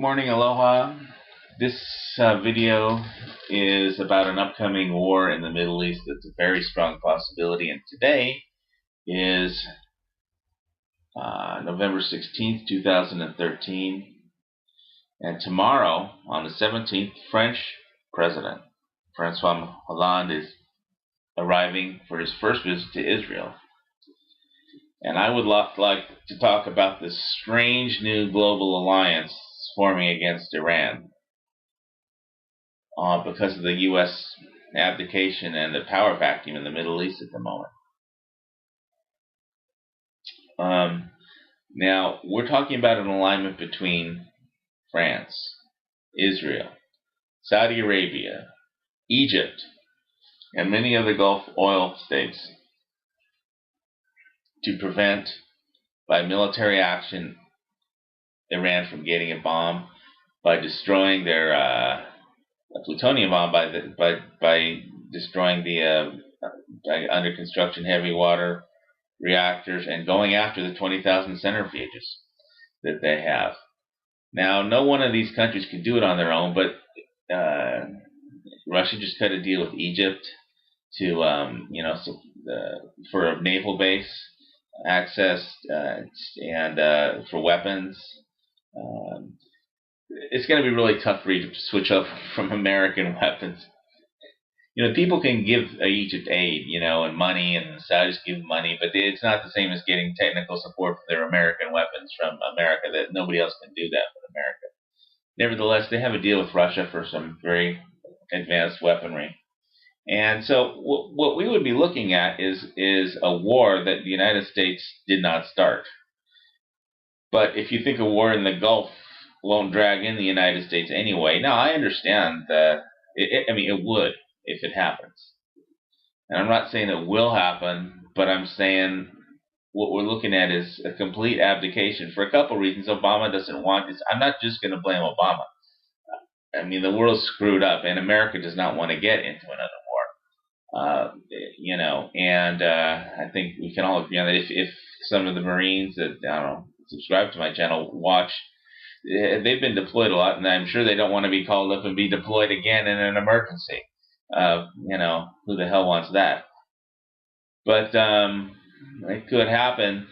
morning, aloha. This video is about an upcoming war in the Middle East that's a very strong possibility, and today is November 16th, 2013, and tomorrow, on the 17th, French President Francois Hollande is arriving for his first visit to Israel. And I would like to talk about this strange new global alliance forming against Iran because of the U.S. abdication and the power vacuum in the Middle East at the moment. Now, we're talking about an alignment between France, Israel, Saudi Arabia, Egypt, and many other Gulf oil states to prevent, by military action, Iran from getting a bomb, by destroying their plutonium bomb, by destroying the under construction heavy water reactors, and going after the 20,000 centrifuges that they have. Now, no one of these countries can do it on their own, but Russia just cut a deal with Egypt to, for a naval base access and for weapons. It's going to be really tough for Egypt to switch up from American weapons. People can give Egypt aid, and money, and the Saudis give money, but it's not the same as getting technical support for their American weapons from America. That nobody else can do that with America. Nevertheless, they have a deal with Russia for some very advanced weaponry. And so what we would be looking at is a war that the United States did not start. But if you think a war in the Gulf won't drag in the United States anyway, now I understand that it would if it happens. And I'm not saying it will happen, but I'm saying what we're looking at is a complete abdication for a couple reasons. Obama doesn't want this. I'm not just going to blame Obama. The world's screwed up, and America does not want to get into another war. And I think we can all agree on that. If some of the Marines that subscribe to my channel watch, they've been deployed a lot, and I'm sure they don't want to be called up and be deployed again in an emergency. Who the hell wants that? But it could happen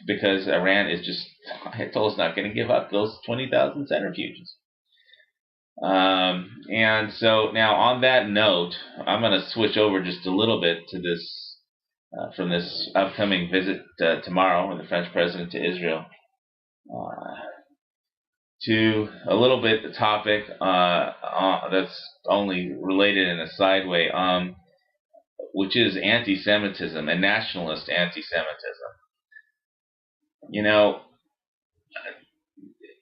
because Iran is just, Ayatollah's not going to give up those 20,000 centrifuges. And so now on that note, I'm going to switch over just a little bit to this, from this upcoming visit tomorrow with the French President to Israel, to a little bit the topic that's only related in a side way, which is anti-Semitism and nationalist anti-Semitism.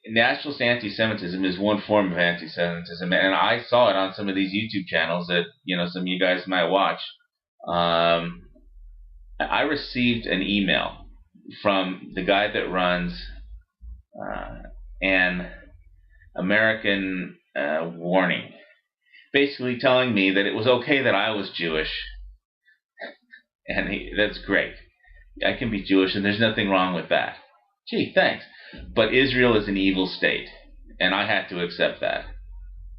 Nationalist anti-Semitism is one form of anti-Semitism, and I saw it on some of these YouTube channels that some of you guys might watch. I received an email from the guy that runs an American warning, basically telling me that it was okay that I was Jewish, and that's great. I can be Jewish, and there's nothing wrong with that. Gee, thanks. But Israel is an evil state, and I had to accept that.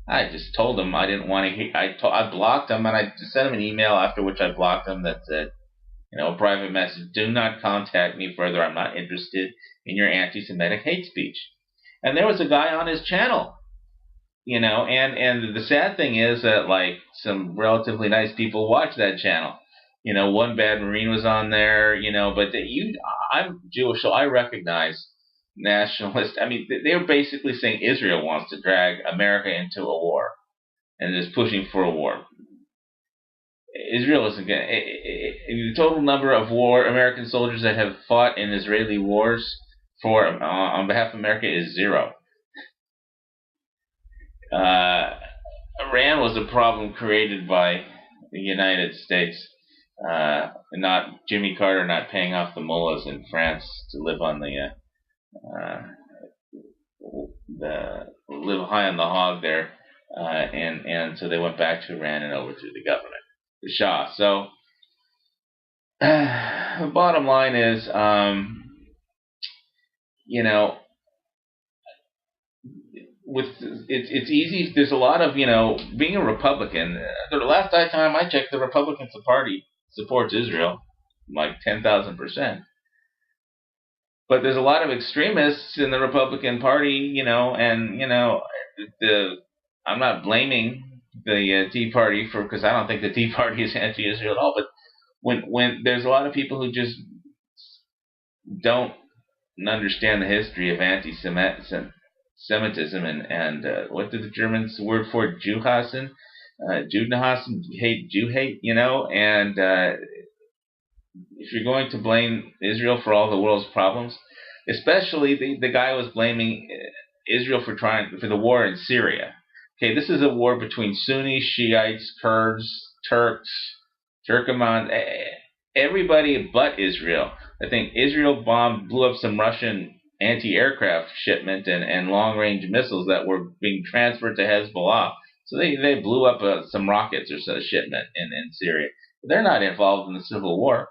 I just told him I didn't want to hear. I blocked him, and I sent him an email after which I blocked him that said, a private message: do not contact me further. I'm not interested in your anti-Semitic hate speech. And there was a guy on his channel, and the sad thing is that some relatively nice people watch that channel. One bad Marine was on there, but I'm Jewish, so I recognize nationalists. They're basically saying Israel wants to drag America into a war and is pushing for a war. Israel isn't going to. The total number of American soldiers that have fought in Israeli wars on behalf of America is 0. Iran was a problem created by the United States. Not Jimmy Carter not paying off the mullahs in France to live on live high on the hog there, and so they went back to Iran and overthrew the government, the Shah. So the bottom line is, it's easy. There's a lot of, being a Republican. The last time I checked, the Republican Party supports Israel like 10,000%. But there's a lot of extremists in the Republican Party, the I'm not blaming the Tea Party because I don't think the Tea Party is anti-Israel at all. But when there's a lot of people who just don't understand the history of anti-Semitism and what did the Germans word for it? Judenhassen, Judenhassen, Jew hate, and if you're going to blame Israel for all the world's problems, especially the guy was blaming Israel for the war in Syria. Okay, this is a war between Sunni, Shiites, Kurds, Turks, Turkoman, everybody but Israel. I think Israel blew up some Russian anti-aircraft shipment and long-range missiles that were being transferred to Hezbollah. So they blew up some rockets or so shipment in Syria. They're not involved in the civil war.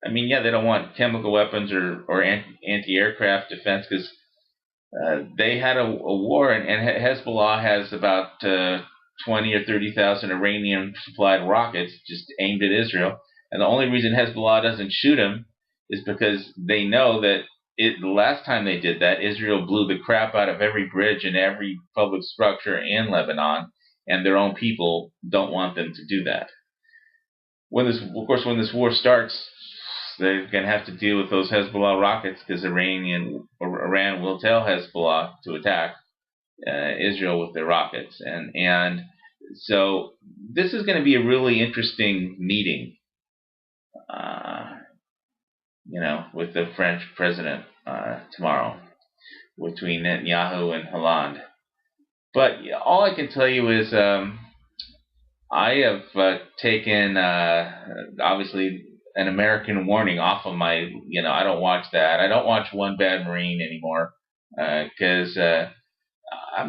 I mean, yeah, they don't want chemical weapons or anti-aircraft defense because they had a war, and Hezbollah has about 20 or 30,000 Iranian-supplied rockets just aimed at Israel. And the only reason Hezbollah doesn't shoot them is because they know that the last time they did that, Israel blew the crap out of every bridge and every public structure in Lebanon, and their own people don't want them to do that. When this war starts, they're going to have to deal with those Hezbollah rockets because Iran will tell Hezbollah to attack Israel with their rockets, and so this is going to be a really interesting meeting, with the French President tomorrow between Netanyahu and Hollande. But all I can tell you is I have taken obviously an American Warning off of my, I don't watch that. I don't watch One Bad Marine anymore because,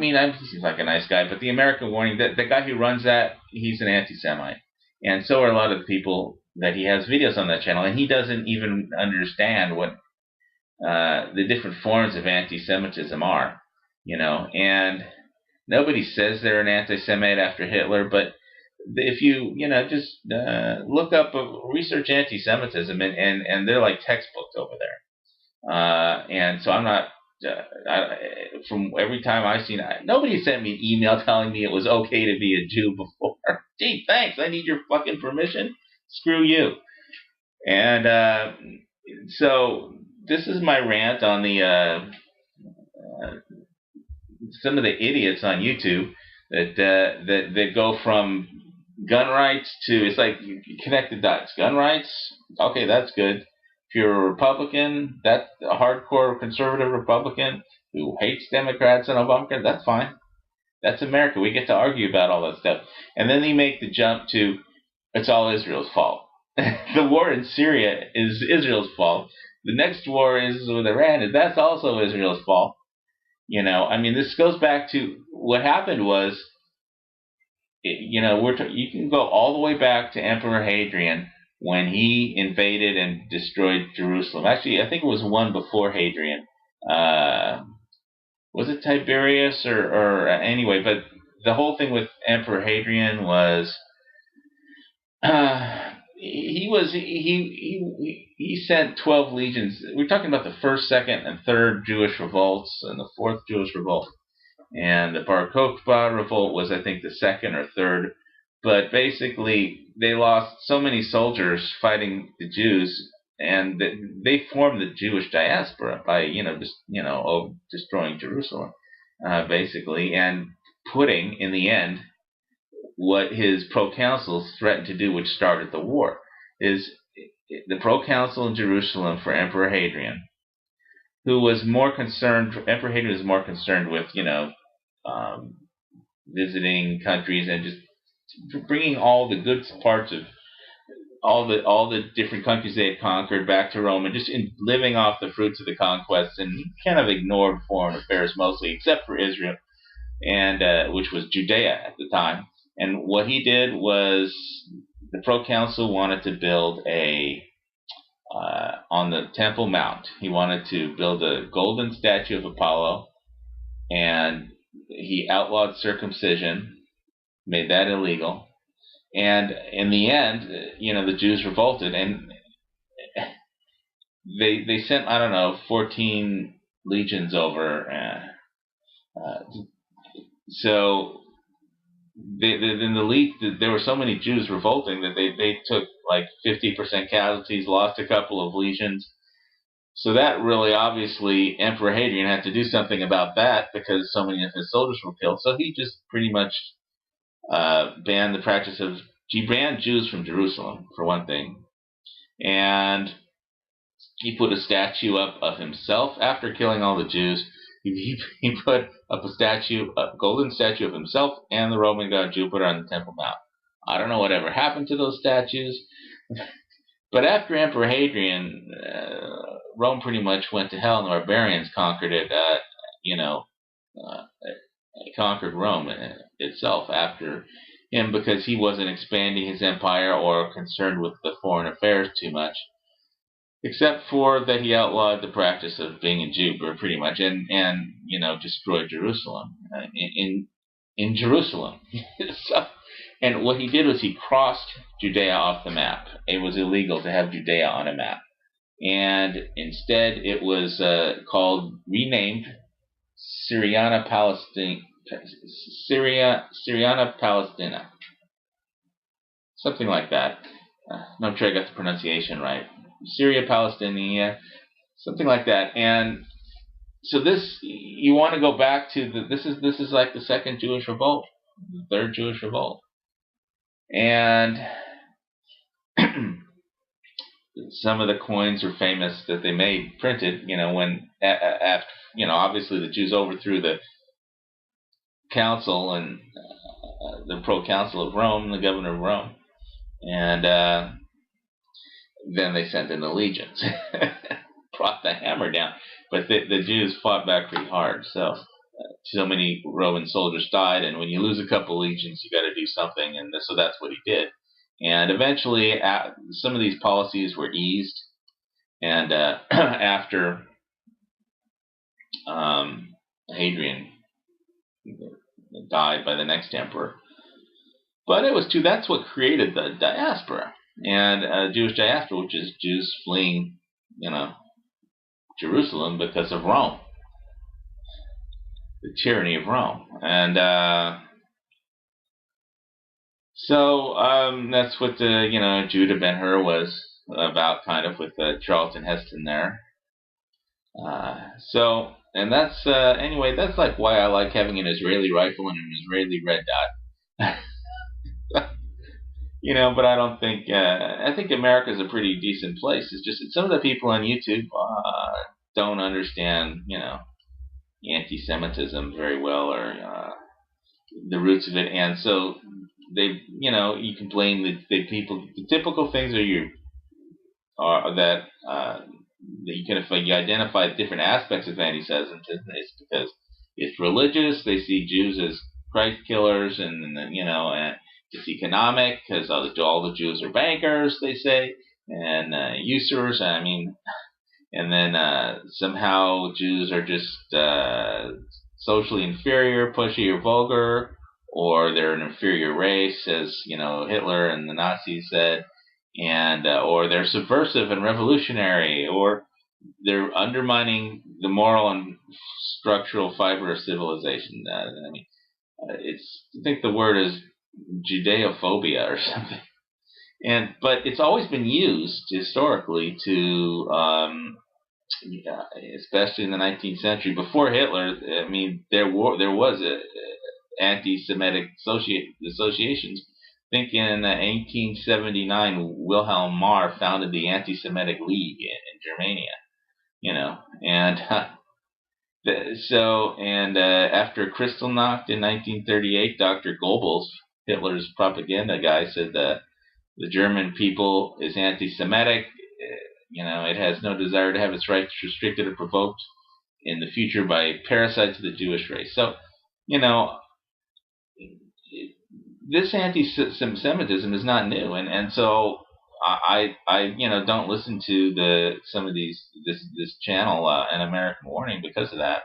he seems like a nice guy, but the American Warning, the guy who runs that, he's an anti-Semite. And so are a lot of the people that he has videos on that channel, and he doesn't even understand what the different forms of anti-Semitism are, and nobody says they're an anti-Semite after Hitler, but if you, just look up, research anti-Semitism, and they're like textbooks over there. And so I'm not, from every time I've seen it, nobody sent me an email telling me it was okay to be a Jew before. Gee, thanks, I need your fucking permission. Screw you. And so this is my rant on the some of the idiots on YouTube that go from gun rights to, it's like you connect the dots. Gun rights, okay, that's good. If you're a Republican, that's a hardcore conservative Republican who hates Democrats and Obamacare, that's fine. That's America. We get to argue about all that stuff. And then they make the jump to, it's all Israel's fault. The war in Syria is Israel's fault. The next war is with Iran, and that's also Israel's fault. This goes back to what happened was, you can go all the way back to Emperor Hadrian when he invaded and destroyed Jerusalem. Actually, I think it was one before Hadrian. Was it Tiberius or anyway? But the whole thing with Emperor Hadrian was he sent 12 legions. We're talking about the first, second, and third Jewish revolts, and the fourth Jewish revolt. And the Bar Kokhba revolt was, I think, the second or third. But basically, they lost so many soldiers fighting the Jews, and they formed the Jewish diaspora by, destroying Jerusalem, basically, and putting, in the end, what his proconsuls threatened to do, which started the war, is the proconsul in Jerusalem for Emperor Hadrian, who was more concerned, Emperor Hadrian was more concerned with, visiting countries and just bringing all the good parts of all the different countries they had conquered back to Rome, and just living off the fruits of the conquests, and he kind of ignored foreign affairs mostly, except for Israel, and which was Judea at the time. And what he did was, the proconsul wanted to build on the Temple Mount, he wanted to build a golden statue of Apollo, and he outlawed circumcision, made that illegal, and in the end, the Jews revolted, and they sent, I don't know, 14 legions over. So in the league, there were so many Jews revolting that they took like 50% casualties, lost a couple of legions. So that really, obviously, Emperor Hadrian had to do something about that because so many of his soldiers were killed. So he just pretty much banned the practice of, he banned Jews from Jerusalem, for one thing. And he put a statue up of himself after killing all the Jews. He put up a golden statue of himself and the Roman god Jupiter on the Temple Mount. I don't know whatever happened to those statues. But after Emperor Hadrian, Rome pretty much went to hell, and the barbarians conquered it. Conquered Rome itself after him because he wasn't expanding his empire or concerned with the foreign affairs too much, except for that he outlawed the practice of being a Jew, pretty much, and destroyed Jerusalem in Jerusalem. So, and what he did was he crossed Judea off the map. It was illegal to have Judea on a map. And instead it was renamed Syriana Palestina. Something like that. I'm not sure I got the pronunciation right. Syria Palestinia, something like that. And so this, you want to go back to this is like the second Jewish revolt, the third Jewish revolt. And some of the coins are famous that they made, printed, when after, obviously the Jews overthrew the council and the proconsul of Rome, the governor of Rome, and then they sent in the legions, brought the hammer down. But the Jews fought back pretty hard, so many Roman soldiers died, and when you lose a couple legions, you got to do something, and so that's what he did. And eventually, some of these policies were eased, and after Hadrian died by the next emperor. But that's what created the diaspora, and Jewish diaspora, which is Jews fleeing, Jerusalem because of Rome, the tyranny of Rome. And so that's what Judah Ben-Hur was about, kind of, with Charlton Heston there. And that's anyway, that's like why I like having an Israeli rifle and an Israeli red dot. But I don't think I think America's a pretty decent place. It's just that some of the people on YouTube don't understand, anti-Semitism very well, or the roots of it, and so they, you can blame the people. The typical things that you can, if you identify different aspects of anti-Semitism, it's because it's religious. They see Jews as Christ killers, and it's economic because all the Jews are bankers, they say, and usurers. And then somehow Jews are just socially inferior, pushy, or vulgar, or they're an inferior race, as Hitler and the Nazis said, and or they're subversive and revolutionary, or they're undermining the moral and structural fiber of civilization. I think the word is Judeophobia or something. But it's always been used historically to, especially in the 19th century, before Hitler. There was anti-Semitic associations. I think in 1879, Wilhelm Marr founded the Anti-Semitic League in Germania. And after Kristallnacht in 1938, Dr. Goebbels, Hitler's propaganda guy, said that the German people is anti-Semitic. It has no desire to have its rights restricted or provoked in the future by parasites of the Jewish race. So, this anti-Semitism is not new, and so I don't listen to some of this channel, An American Warning, because of that.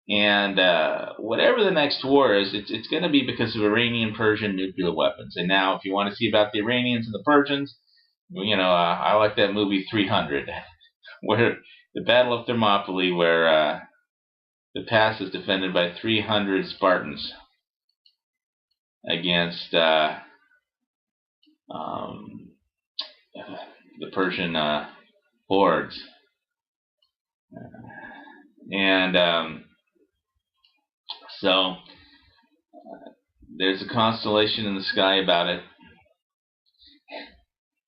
And whatever the next war is, it's going to be because of Iranian-Persian nuclear weapons. And now, if you want to see about the Iranians and the Persians, I like that movie 300, where the Battle of Thermopylae, where the pass is defended by 300 Spartans against the Persian hordes. And so there's a constellation in the sky about it.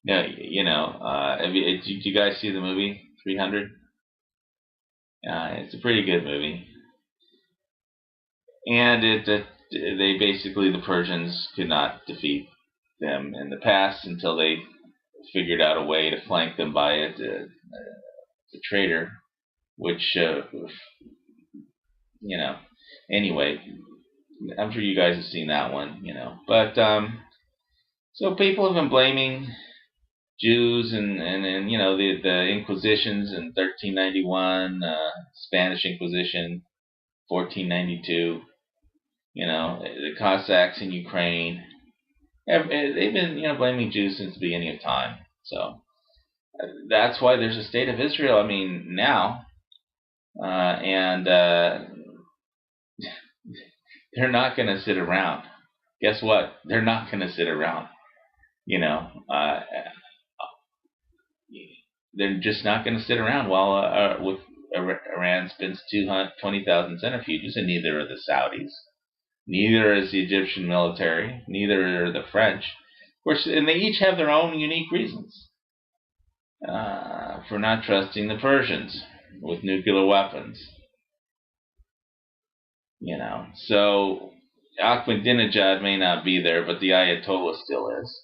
No, did you guys see the movie 300? It's a pretty good movie, and they basically, the Persians could not defeat them in the past until they figured out a way to flank them by a traitor, which anyway, I'm sure you guys have seen that one, but so people have been blaming Jews and the Inquisitions in 1391, Spanish Inquisition, 1492, the Cossacks in Ukraine. They've been blaming Jews since the beginning of time. So that's why there's a state of Israel. I mean, now, and they're not going to sit around. Guess what? They're not going to sit around. They're just not going to sit around while with Iran spends 20,000 centrifuges, and neither are the Saudis, neither is the Egyptian military, neither are the French. Of course, and they each have their own unique reasons for not trusting the Persians with nuclear weapons. So Ahmadinejad may not be there, but the Ayatollah still is,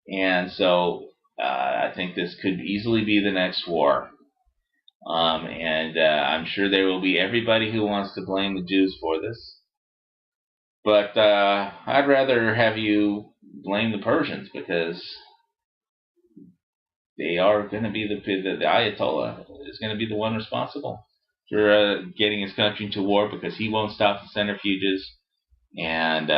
and so I think this could easily be the next war. And I'm sure there will be everybody who wants to blame the Jews for this. But I'd rather have you blame the Persians, because they are going to be the Ayatollah is going to be the one responsible for getting his country into war, because he won't stop the centrifuges, and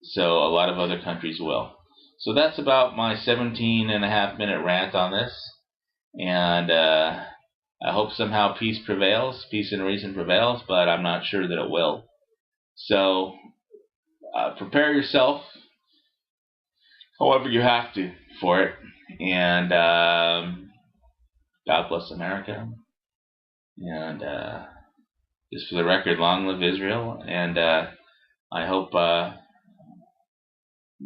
so a lot of other countries will. So that's about my 17.5-minute rant on this, and I hope somehow peace prevails, peace and reason prevails, but I'm not sure that it will. So prepare yourself however you have to for it, and God bless America, and just for the record, long live Israel, and I hope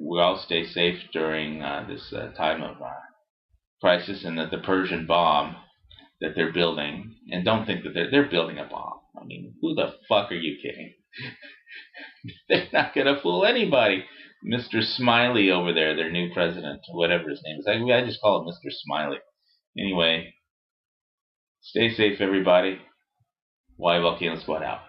we all stay safe during this time of crisis, and that the Persian bomb that they're building, and don't think that they're building a bomb. I mean, who the fuck are you kidding? They're not going to fool anybody. Mr. Smiley over there, their new president, whatever his name is. I just call him Mr. Smiley. Anyway, stay safe, everybody. Y Volcano Squad out.